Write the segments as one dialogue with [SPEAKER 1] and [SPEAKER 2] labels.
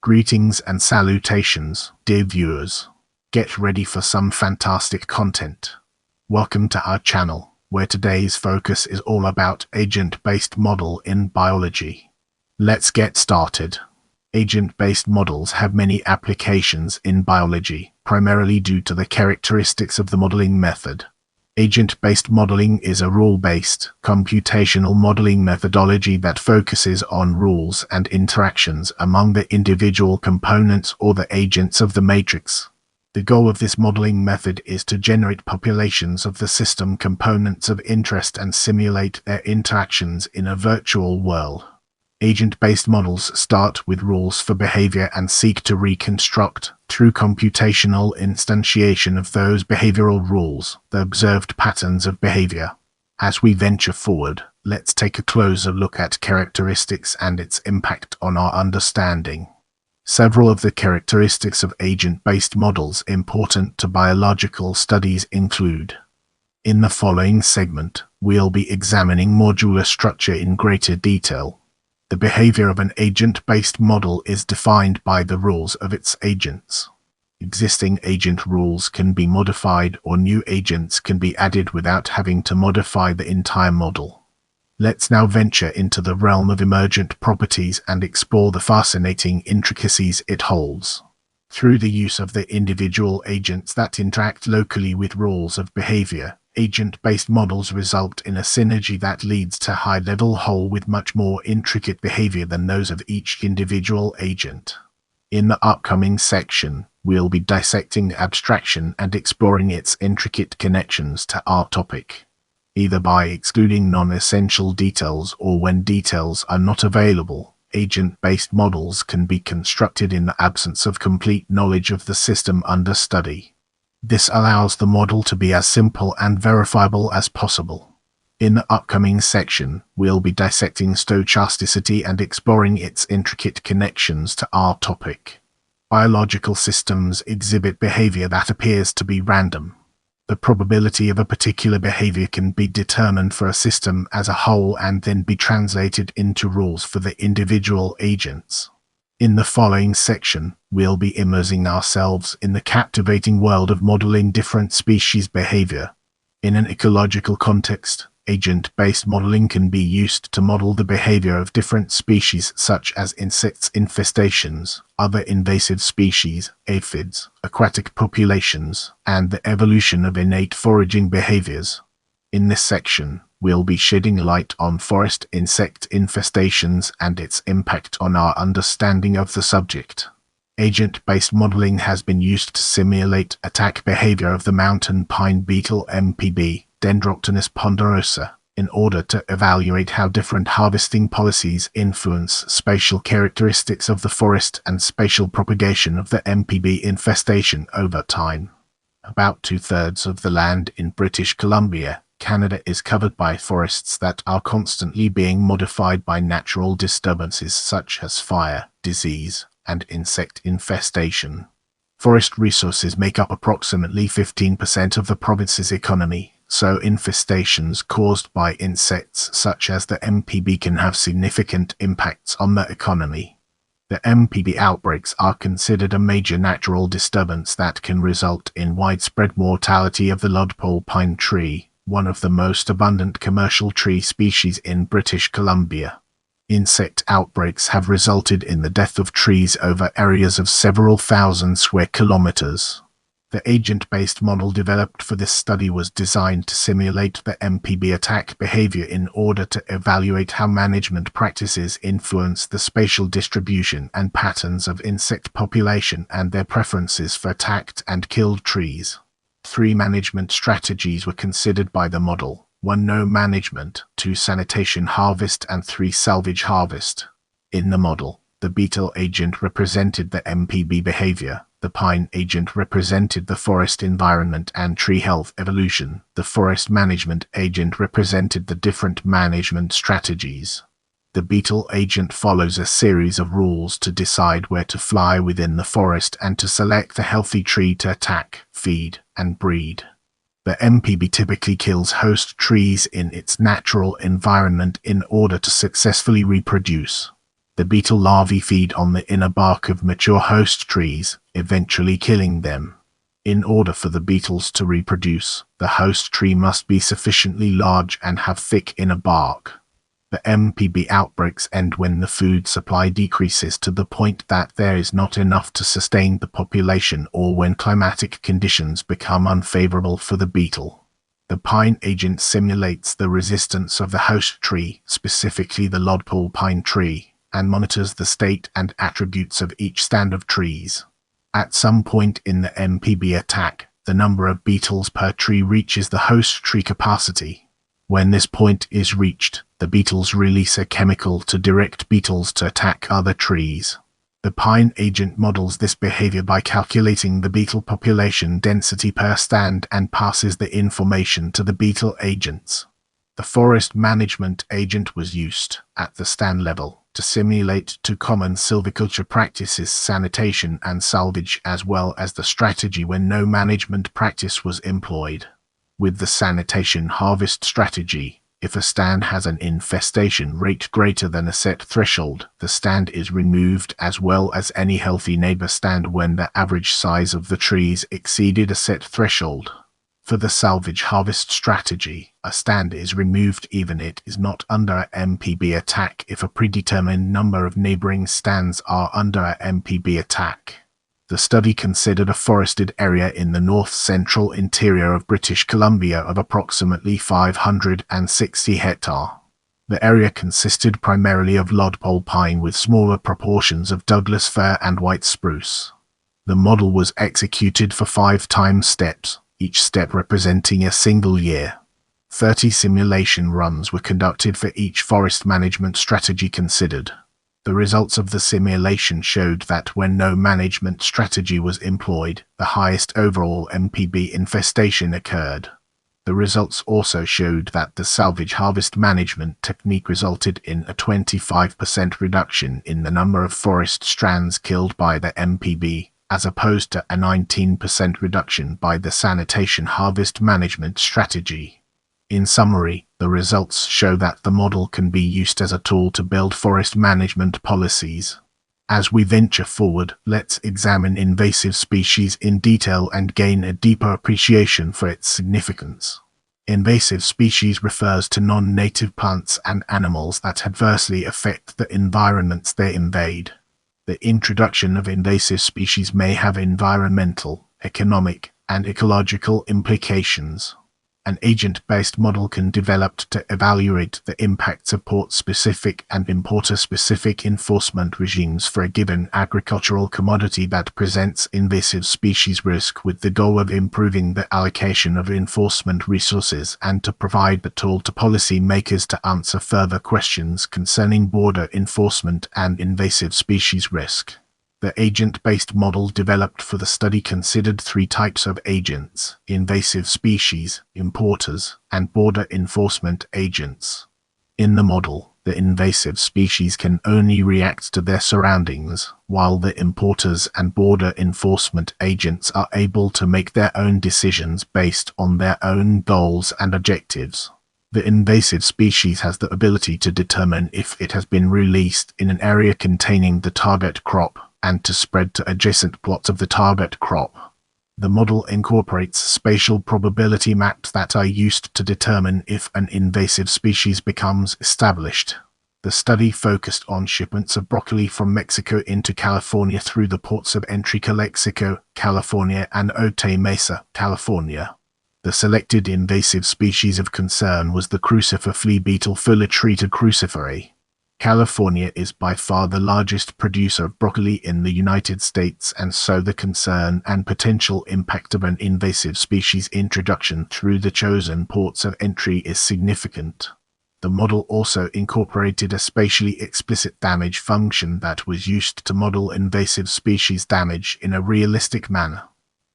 [SPEAKER 1] Greetings and salutations, dear viewers. Get ready for some fantastic content. Welcome to our channel, where today's focus is all about agent-based model in biology. Let's get started. Agent-based models have many applications in biology, primarily due to the characteristics of the modeling method. Agent-based modeling is a rule-based, computational modeling methodology that focuses on rules and interactions among the individual components or the agents of the matrix. The goal of this modeling method is to generate populations of the system components of interest and simulate their interactions in a virtual world. Agent-based models start with rules for behavior and seek to reconstruct, through computational instantiation of those behavioral rules, the observed patterns of behavior. As we venture forward, let's take a closer look at characteristics and its impact on our understanding. Several of the characteristics of agent-based models important to biological studies include: in the following segment, we'll be examining modular structure in greater detail. The behavior of an agent-based model is defined by the rules of its agents. Existing agent rules can be modified or new agents can be added without having to modify the entire model. Let's now venture into the realm of emergent properties and explore the fascinating intricacies it holds. Through the use of the individual agents that interact locally with rules of behavior, agent-based models result in a synergy that leads to high-level whole with much more intricate behavior than those of each individual agent. In the upcoming section, we'll be dissecting abstraction and exploring its intricate connections to our topic. Either by excluding non-essential details or when details are not available, agent-based models can be constructed in the absence of complete knowledge of the system under study. This allows the model to be as simple and verifiable as possible. In the upcoming section, we'll be dissecting stochasticity and exploring its intricate connections to our topic. Biological systems exhibit behavior that appears to be random. The probability of a particular behavior can be determined for a system as a whole and then be translated into rules for the individual agents. In the following section, we'll be immersing ourselves in the captivating world of modeling different species' behavior. In an ecological context, agent-based modeling can be used to model the behavior of different species such as insects infestations, other invasive species, aphids, aquatic populations, and the evolution of innate foraging behaviors. In this section, we'll be shedding light on forest insect infestations and its impact on our understanding of the subject. Agent-based modeling has been used to simulate attack behavior of the mountain pine beetle MPB, Dendroctonus ponderosa, in order to evaluate how different harvesting policies influence spatial characteristics of the forest and spatial propagation of the MPB infestation over time. About 2/3 of the land in British Columbia, Canada is covered by forests that are constantly being modified by natural disturbances such as fire, disease, and insect infestation. Forest resources make up approximately 15% of the province's economy, so infestations caused by insects such as the MPB can have significant impacts on the economy. The MPB outbreaks are considered a major natural disturbance that can result in widespread mortality of the lodgepole pine tree, one of the most abundant commercial tree species in British Columbia. Insect outbreaks have resulted in the death of trees over areas of several thousand square kilometers. The agent-based model developed for this study was designed to simulate the MPB attack behavior in order to evaluate how management practices influence the spatial distribution and patterns of insect population and their preferences for attacked and killed trees. 3 management strategies were considered by the model: 1 no management, 2 sanitation harvest, and 3 salvage harvest. In the model, the beetle agent represented the MPB behavior, the pine agent represented the forest environment and tree health evolution, the forest management agent represented the different management strategies. The beetle agent follows a series of rules to decide where to fly within the forest and to select the healthy tree to attack, feed, and breed. The MPB typically kills host trees in its natural environment in order to successfully reproduce. The beetle larvae feed on the inner bark of mature host trees, eventually killing them. In order for the beetles to reproduce, the host tree must be sufficiently large and have thick inner bark. The MPB outbreaks end when the food supply decreases to the point that there is not enough to sustain the population, or when climatic conditions become unfavorable for the beetle. The pine agent simulates the resistance of the host tree, specifically the lodpole pine tree, and monitors the state and attributes of each stand of trees. At some point in the MPB attack, the number of beetles per tree reaches the host tree capacity. When this point is reached, the beetles release a chemical to direct beetles to attack other trees. The pine agent models this behavior by calculating the beetle population density per stand and passes the information to the beetle agents. The forest management agent was used, at the stand level, to simulate two common silviculture practices, sanitation and salvage, as well as the strategy when no management practice was employed. With the sanitation harvest strategy, if a stand has an infestation rate greater than a set threshold, the stand is removed, as well as any healthy neighbor stand when the average size of the trees exceeded a set threshold. For the salvage harvest strategy, a stand is removed even if it is not under a MPB attack if a predetermined number of neighboring stands are under a MPB attack. The study considered a forested area in the north-central interior of British Columbia of approximately 560 hectares. The area consisted primarily of lodpole pine with smaller proportions of Douglas fir and white spruce. The model was executed for 5 time steps, each step representing a single year. 30 simulation runs were conducted for each forest management strategy considered. The results of the simulation showed that when no management strategy was employed, the highest overall MPB infestation occurred. The results also showed that the salvage harvest management technique resulted in a 25% reduction in the number of forest strands killed by the MPB, as opposed to a 19% reduction by the sanitation harvest management strategy. In summary, the results show that the model can be used as a tool to build forest management policies. As we venture forward, let's examine invasive species in detail and gain a deeper appreciation for its significance. Invasive species refers to non-native plants and animals that adversely affect the environments they invade. The introduction of invasive species may have environmental, economic, and ecological implications. An agent-based model can be developed to evaluate the impacts of port-specific and importer-specific enforcement regimes for a given agricultural commodity that presents invasive species risk, with the goal of improving the allocation of enforcement resources and to provide the tool to policy makers to answer further questions concerning border enforcement and invasive species risk. The agent-based model developed for the study considered 3 types of agents: invasive species, importers, and border enforcement agents. In the model, the invasive species can only react to their surroundings, while the importers and border enforcement agents are able to make their own decisions based on their own goals and objectives. The invasive species has the ability to determine if it has been released in an area containing the target crop, and to spread to adjacent plots of the target crop. The model incorporates spatial probability maps that are used to determine if an invasive species becomes established. The study focused on shipments of broccoli from Mexico into California through the ports of entry Calexico, California, and Otay Mesa, California. The selected invasive species of concern was the crucifer flea beetle Phyllotreata cruciferae. California is by far the largest producer of broccoli in the United States, and so the concern and potential impact of an invasive species introduction through the chosen ports of entry is significant. The model also incorporated a spatially explicit damage function that was used to model invasive species damage in a realistic manner.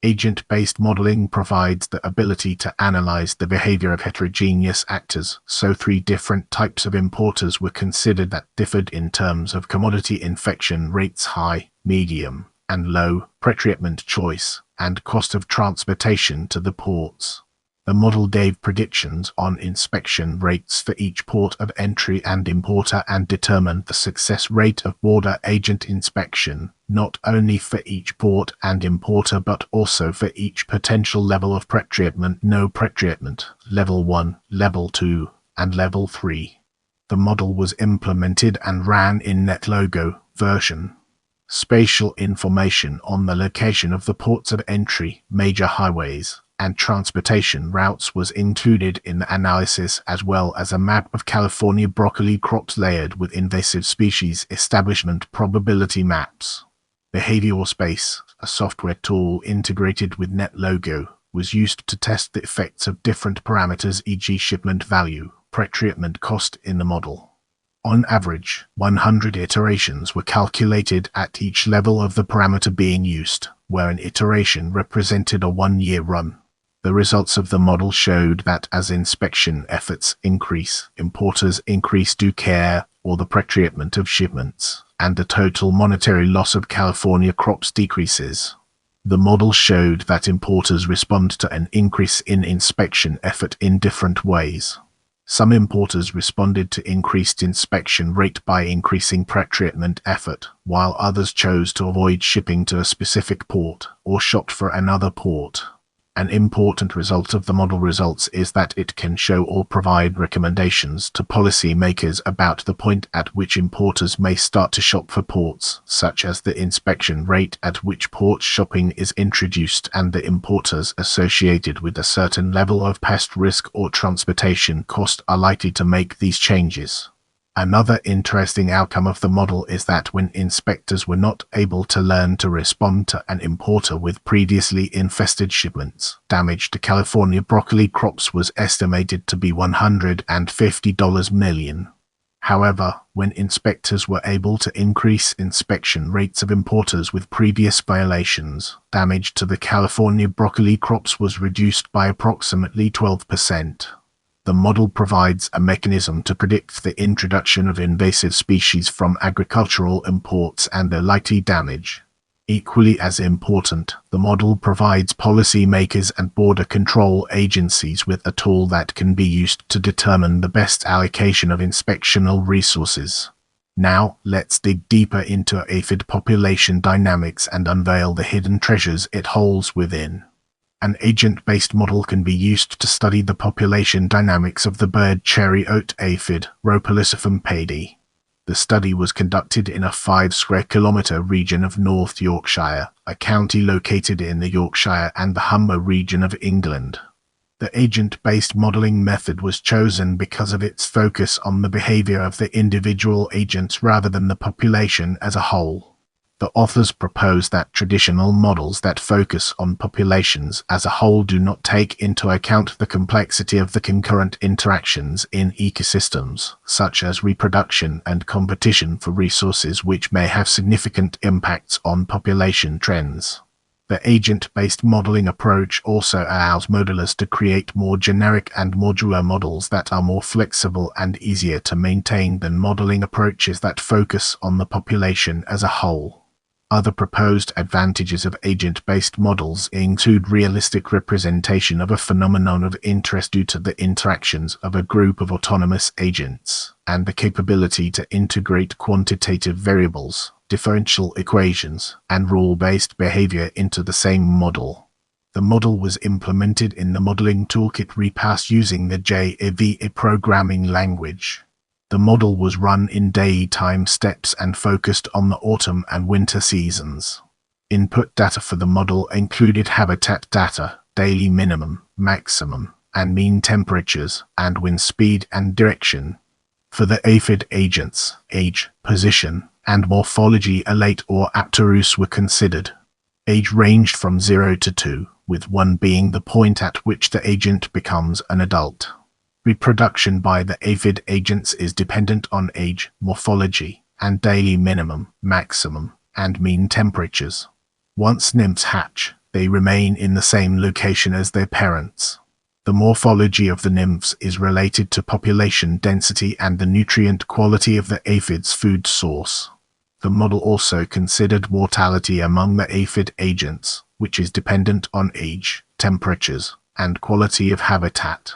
[SPEAKER 1] Agent-based modeling provides the ability to analyze the behavior of heterogeneous actors, so 3 different types of importers were considered that differed in terms of commodity infection rates: high, medium, and low, pretreatment choice, and cost of transportation to the ports. The model gave predictions on inspection rates for each port of entry and importer and determined the success rate of border agent inspection, not only for each port and importer but also for each potential level of pretreatment, no pretreatment, level 1, level 2, and level 3. The model was implemented and ran in NetLogo version. Spatial information on the location of the ports of entry, major highways, and transportation routes was included in the analysis, as well as a map of California broccoli crops layered with invasive species establishment probability maps. Behavioral Space, a software tool integrated with NetLogo, was used to test the effects of different parameters, e.g. shipment value, pretreatment cost in the model. On average, 100 iterations were calculated at each level of the parameter being used, where an iteration represented a 1-year run. The results of the model showed that as inspection efforts increase, importers increase due care or the pretreatment of shipments, and the total monetary loss of California crops decreases. The model showed that importers respond to an increase in inspection effort in different ways. Some importers responded to increased inspection rate by increasing pretreatment effort, while others chose to avoid shipping to a specific port or shopped for another port. An important result of the model results is that it can show or provide recommendations to policymakers about the point at which importers may start to shop for ports, such as the inspection rate at which port shopping is introduced and the importers associated with a certain level of pest risk or transportation cost are likely to make these changes. Another interesting outcome of the model is that when inspectors were not able to learn to respond to an importer with previously infested shipments, damage to California broccoli crops was estimated to be $150 million. However, when inspectors were able to increase inspection rates of importers with previous violations, damage to the California broccoli crops was reduced by approximately 12%. The model provides a mechanism to predict the introduction of invasive species from agricultural imports and their likely damage. Equally as important, the model provides policymakers and border control agencies with a tool that can be used to determine the best allocation of inspectional resources. Now, let's dig deeper into aphid population dynamics and unveil the hidden treasures it holds within. An agent-based model can be used to study the population dynamics of the bird cherry oat aphid, Rhopolyciphum paidy. The study was conducted in a 5 square kilometre region of North Yorkshire, a county located in the Yorkshire and the Humber region of England. The agent-based modelling method was chosen because of its focus on the behaviour of the individual agents rather than the population as a whole. The authors propose that traditional models that focus on populations as a whole do not take into account the complexity of the concurrent interactions in ecosystems, such as reproduction and competition for resources, which may have significant impacts on population trends. The agent-based modeling approach also allows modelers to create more generic and modular models that are more flexible and easier to maintain than modeling approaches that focus on the population as a whole. Other proposed advantages of agent-based models include realistic representation of a phenomenon of interest due to the interactions of a group of autonomous agents, and the capability to integrate quantitative variables, differential equations, and rule-based behavior into the same model. The model was implemented in the modeling toolkit repass using the Java programming language. The model was run in daytime steps and focused on the autumn and winter seasons. Input data for the model included habitat data, daily minimum, maximum, and mean temperatures, and wind speed and direction. For the aphid agents, age, position, and morphology alate or apterous were considered. Age ranged from 0 to 2, with 1 being the point at which the agent becomes an adult. Reproduction by the aphid agents is dependent on age, morphology, and daily minimum, maximum, and mean temperatures. Once nymphs hatch, they remain in the same location as their parents. The morphology of the nymphs is related to population density and the nutrient quality of the aphid's food source. The model also considered mortality among the aphid agents, which is dependent on age, temperatures, and quality of habitat.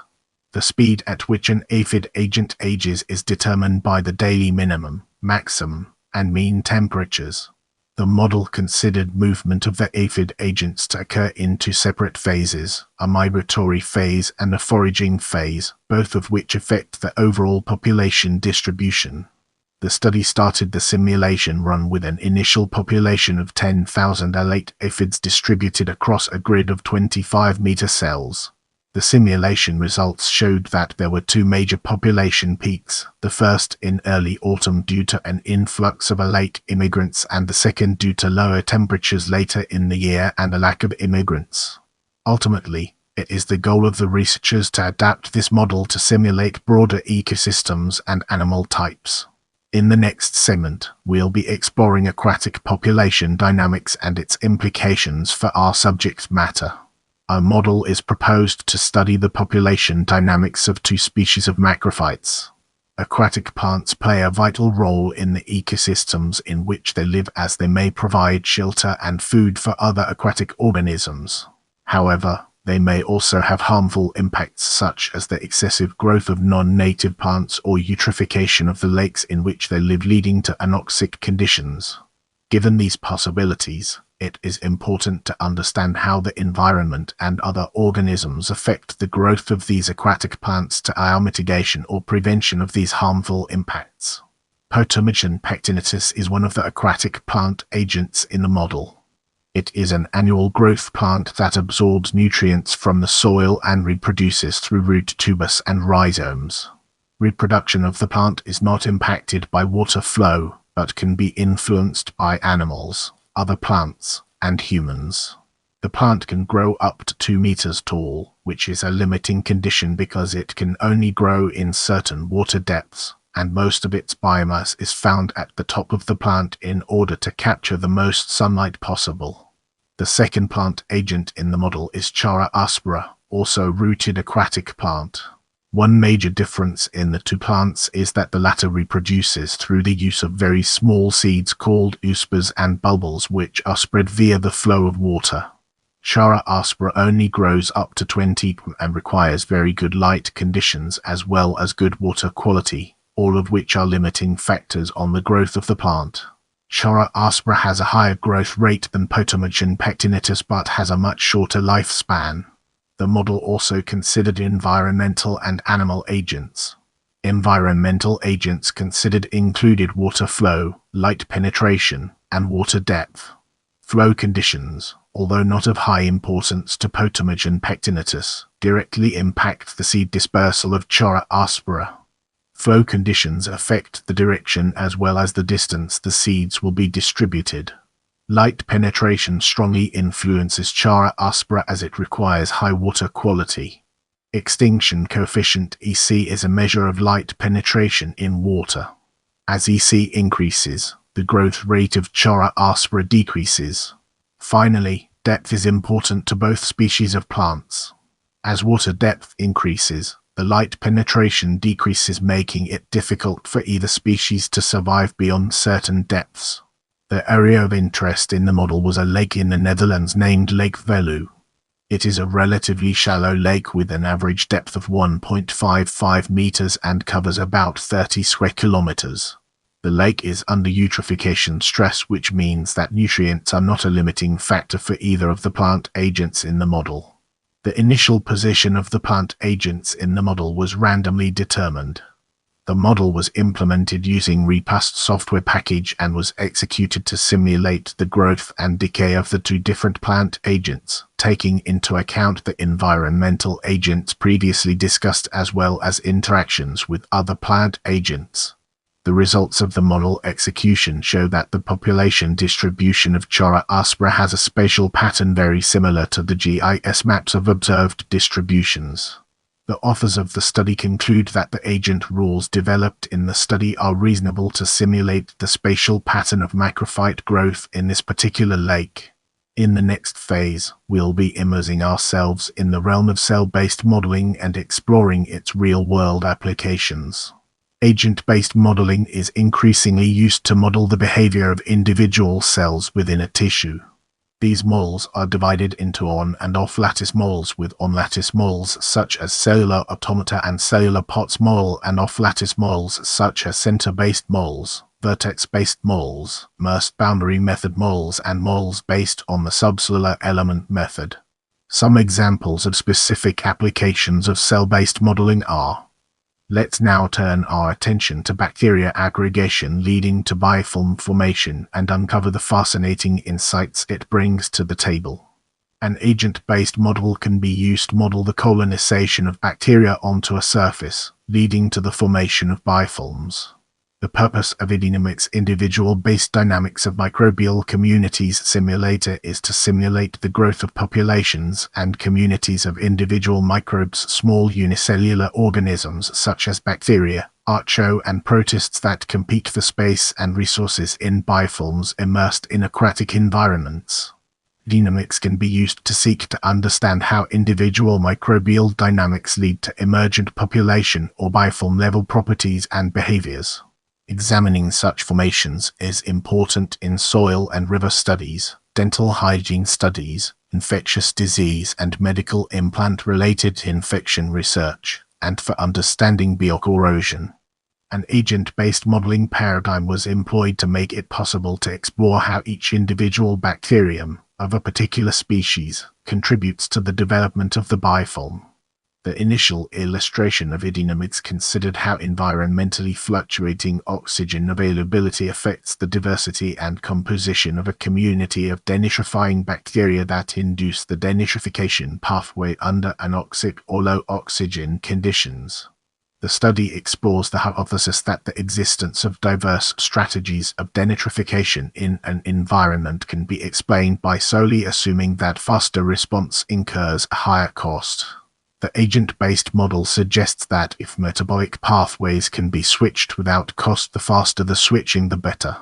[SPEAKER 1] The speed at which an aphid agent ages is determined by the daily minimum, maximum, and mean temperatures. The model considered movement of the aphid agents to occur in two separate phases, a migratory phase and a foraging phase, both of which affect the overall population distribution. The study started the simulation run with an initial population of 10,000 elate aphids distributed across a grid of 25-meter cells. The simulation results showed that there were two major population peaks, the first in early autumn due to an influx of elate immigrants and the second due to lower temperatures later in the year and a lack of immigrants. Ultimately, it is the goal of the researchers to adapt this model to simulate broader ecosystems and animal types. In the next segment, we'll be exploring aquatic population dynamics and its implications for our subject matter. Our model is proposed to study the population dynamics of two species of macrophytes. Aquatic plants play a vital role in the ecosystems in which they live, as they may provide shelter and food for other aquatic organisms. However, they may also have harmful impacts such as the excessive growth of non-native plants or eutrophication of the lakes in which they live, leading to anoxic conditions. Given these possibilities, it is important to understand how the environment and other organisms affect the growth of these aquatic plants to our mitigation or prevention of these harmful impacts. Potamogeton pectinatus is one of the aquatic plant agents in the model. It is an annual growth plant that absorbs nutrients from the soil and reproduces through root tubers and rhizomes. Reproduction of the plant is not impacted by water flow, but can be influenced by animals, other plants, and humans. The plant can grow up to 2 meters tall, which is a limiting condition because it can only grow in certain water depths, and most of its biomass is found at the top of the plant in order to capture the most sunlight possible. The second plant agent in the model is Chara aspera, also rooted aquatic plant. One major difference in the two plants is that the latter reproduces through the use of very small seeds called oospers and bulbils, which are spread via the flow of water. Chara aspera only grows up to 20 and requires very good light conditions as well as good water quality, all of which are limiting factors on the growth of the plant. Chara aspera has a higher growth rate than Potamogeton pectinatus but has a much shorter lifespan. The model also considered environmental and animal agents. Environmental agents considered included water flow, light penetration, and water depth. Flow conditions, although not of high importance to Potamogeton pectinatus, directly impact the seed dispersal of Chara aspera. Flow conditions affect the direction as well as the distance the seeds will be distributed. Light penetration strongly influences Chara aspera as it requires high water quality. Extinction coefficient EC is a measure of light penetration in water. As EC increases, the growth rate of Chara aspera decreases. Finally, depth is important to both species of plants. As water depth increases, the light penetration decreases, making it difficult for either species to survive beyond certain depths. The area of interest in the model was a lake in the Netherlands named Lake Veluwe. It is a relatively shallow lake with an average depth of 1.55 meters and covers about 30 square kilometers. The lake is under eutrophication stress, which means that nutrients are not a limiting factor for either of the plant agents in the model. The initial position of the plant agents in the model was randomly determined. The model was implemented using Repast software package and was executed to simulate the growth and decay of the two different plant agents, taking into account the environmental agents previously discussed as well as interactions with other plant agents. The results of the model execution show that the population distribution of Chara aspera has a spatial pattern very similar to the GIS maps of observed distributions. The authors of the study conclude that the agent rules developed in the study are reasonable to simulate the spatial pattern of macrophyte growth in this particular lake. In the next phase, we'll be immersing ourselves in the realm of cell-based modeling and exploring its real-world applications. Agent-based modeling is increasingly used to model the behavior of individual cells within a tissue. These models are divided into on- and off-lattice models, with on-lattice models such as cellular automata and cellular pots model, and off-lattice models such as center-based models, vertex-based models, immersed boundary method models, and models based on the subcellular element method. Some examples of specific applications of cell-based modeling are: let's now turn our attention to bacteria aggregation leading to biofilm formation and uncover the fascinating insights it brings to the table. An agent-based model can be used to model the colonization of bacteria onto a surface, leading to the formation of biofilms. The purpose of Idynamics' individual-based dynamics of microbial communities simulator is to simulate the growth of populations and communities of individual microbes, small unicellular organisms such as bacteria, archaea, and protists that compete for space and resources in biofilms immersed in aquatic environments. Dynamics can be used to seek to understand how individual microbial dynamics lead to emergent population or biofilm level properties and behaviors. Examining such formations is important in soil and river studies, dental hygiene studies, infectious disease and medical implant-related infection research, and for understanding biocorrosion. An agent-based modeling paradigm was employed to make it possible to explore how each individual bacterium of a particular species contributes to the development of the biofilm. The initial illustration of Idynamics considered how environmentally fluctuating oxygen availability affects the diversity and composition of a community of denitrifying bacteria that induce the denitrification pathway under anoxic or low oxygen conditions. The study explores the hypothesis that the existence of diverse strategies of denitrification in an environment can be explained by solely assuming that faster response incurs a higher cost. The agent-based model suggests that if metabolic pathways can be switched without cost, the faster the switching, the better.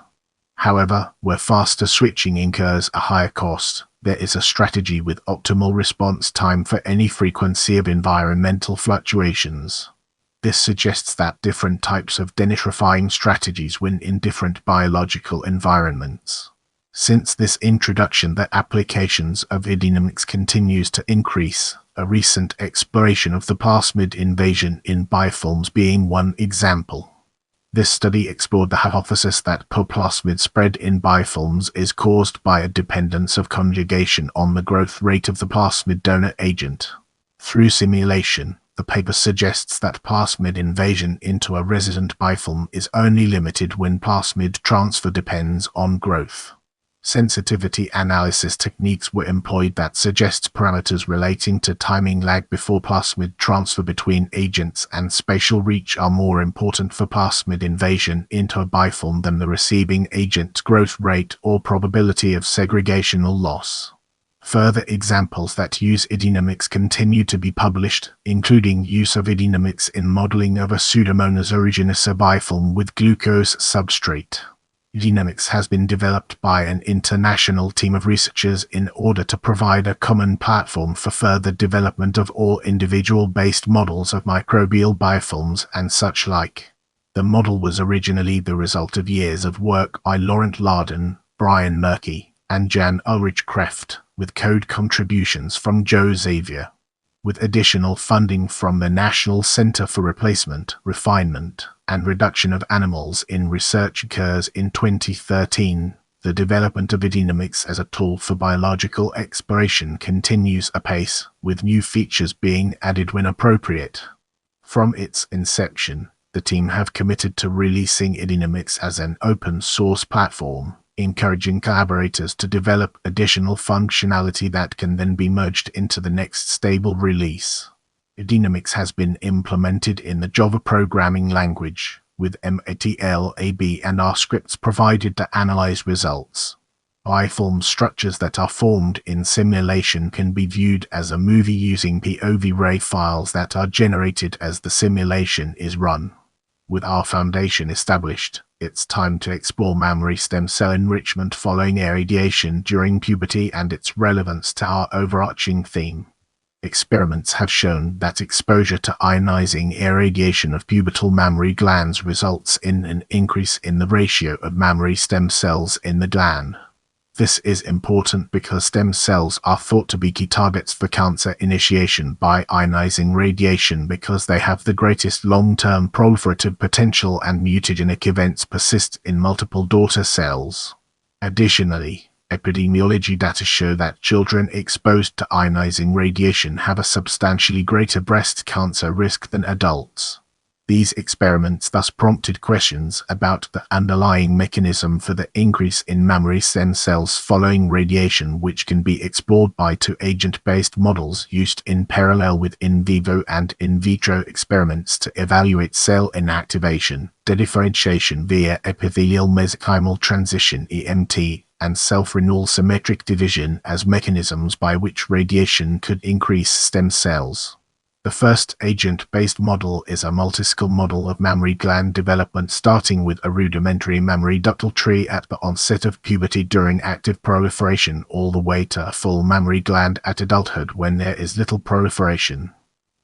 [SPEAKER 1] However, where faster switching incurs a higher cost, there is a strategy with optimal response time for any frequency of environmental fluctuations. This suggests that different types of denitrifying strategies win in different biological environments. Since this introduction, the applications of Idynamics continues to increase, a recent exploration of the plasmid invasion in biofilms being one example. This study explored the hypothesis that plasmid spread in biofilms is caused by a dependence of conjugation on the growth rate of the plasmid donor agent. Through simulation, the paper suggests that plasmid invasion into a resident biofilm is only limited when plasmid transfer depends on growth. Sensitivity analysis techniques were employed that suggests parameters relating to timing lag before plasmid transfer between agents and spatial reach are more important for plasmid invasion into a biofilm than the receiving agent's growth rate or probability of segregational loss. Further examples that use Idynamics continue to be published, including use of Idynamics in modeling of a Pseudomonas aeruginosa biofilm with glucose substrate. Idynamics has been developed by an international team of researchers in order to provide a common platform for further development of all individual-based models of microbial biofilms and such like. The model was originally the result of years of work by Laurent Lardon, Brian Murky, and Jan Ulrich Kreft, with code contributions from Joe Xavier. With additional funding from the National Center for Replacement, Refinement, and Reduction of Animals in Research occurs in 2013. The development of Idynamics as a tool for biological exploration continues apace, with new features being added when appropriate. From its inception, the team have committed to releasing Idynamics as an open-source platform, encouraging collaborators to develop additional functionality that can then be merged into the next stable release. Idynamics has been implemented in the Java programming language, with MATLAB and R scripts provided to analyze results. Biform structures that are formed in simulation can be viewed as a movie using POV ray files that are generated as the simulation is run. With our foundation established, it's time to explore mammary stem cell enrichment following irradiation during puberty and its relevance to our overarching theme. Experiments have shown that exposure to ionizing irradiation of pubertal mammary glands results in an increase in the ratio of mammary stem cells in the gland. This is important because stem cells are thought to be key targets for cancer initiation by ionizing radiation because they have the greatest long-term proliferative potential and mutagenic events persist in multiple daughter cells. Additionally, epidemiology data show that children exposed to ionizing radiation have a substantially greater breast cancer risk than adults. These experiments thus prompted questions about the underlying mechanism for the increase in mammary stem cells following radiation, which can be explored by two agent-based models used in parallel with in vivo and in vitro experiments to evaluate cell inactivation, dedifferentiation via epithelial mesenchymal transition (EMT), and self-renewal symmetric division as mechanisms by which radiation could increase stem cells. The first agent-based model is a multiscale model of mammary gland development starting with a rudimentary mammary ductal tree at the onset of puberty during active proliferation all the way to a full mammary gland at adulthood when there is little proliferation.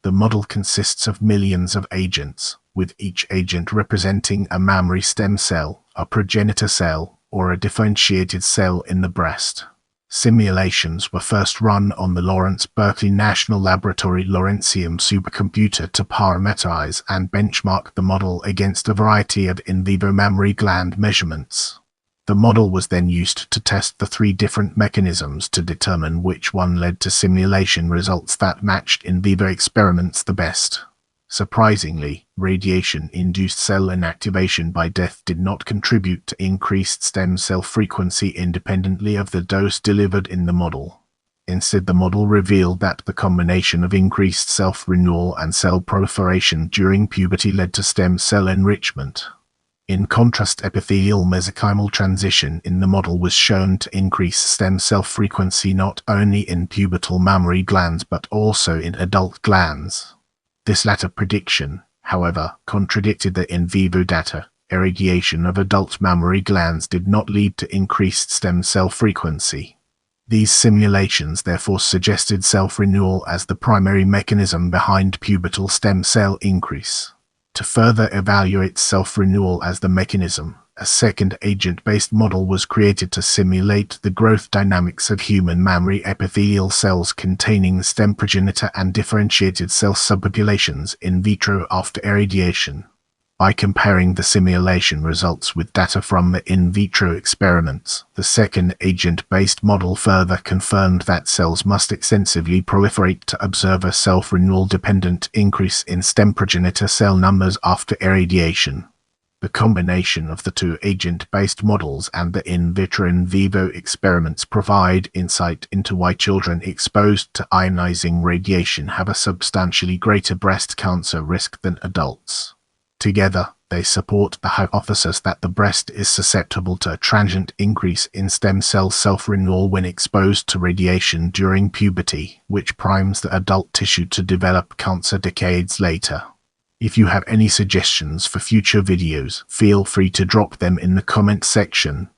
[SPEAKER 1] The model consists of millions of agents, with each agent representing a mammary stem cell, a progenitor cell, or a differentiated cell in the breast. Simulations were first run on the Lawrence Berkeley National Laboratory Lawrencium supercomputer to parameterize and benchmark the model against a variety of in vivo mammary gland measurements. The model was then used to test the three different mechanisms to determine which one led to simulation results that matched in vivo experiments the best. Surprisingly, radiation-induced cell inactivation by death did not contribute to increased stem cell frequency independently of the dose delivered in the model. Instead, the model revealed that the combination of increased self-renewal and cell proliferation during puberty led to stem cell enrichment. In contrast, epithelial mesenchymal transition in the model was shown to increase stem cell frequency not only in pubertal mammary glands but also in adult glands. This latter prediction, however, contradicted the in vivo data. Irradiation of adult mammary glands did not lead to increased stem cell frequency. These simulations therefore suggested self-renewal as the primary mechanism behind pubertal stem cell increase. To further evaluate self-renewal as the mechanism, a second agent-based model was created to simulate the growth dynamics of human mammary epithelial cells containing stem progenitor and differentiated cell subpopulations in vitro after irradiation. By comparing the simulation results with data from the in vitro experiments, the second agent-based model further confirmed that cells must extensively proliferate to observe a self-renewal dependent increase in stem progenitor cell numbers after irradiation. The combination of the two agent-based models and the in vitro in vivo experiments provide insight into why children exposed to ionizing radiation have a substantially greater breast cancer risk than adults. Together, they support the hypothesis that the breast is susceptible to a transient increase in stem cell self-renewal when exposed to radiation during puberty, which primes the adult tissue to develop cancer decades later. If you have any suggestions for future videos, feel free to drop them in the comment section.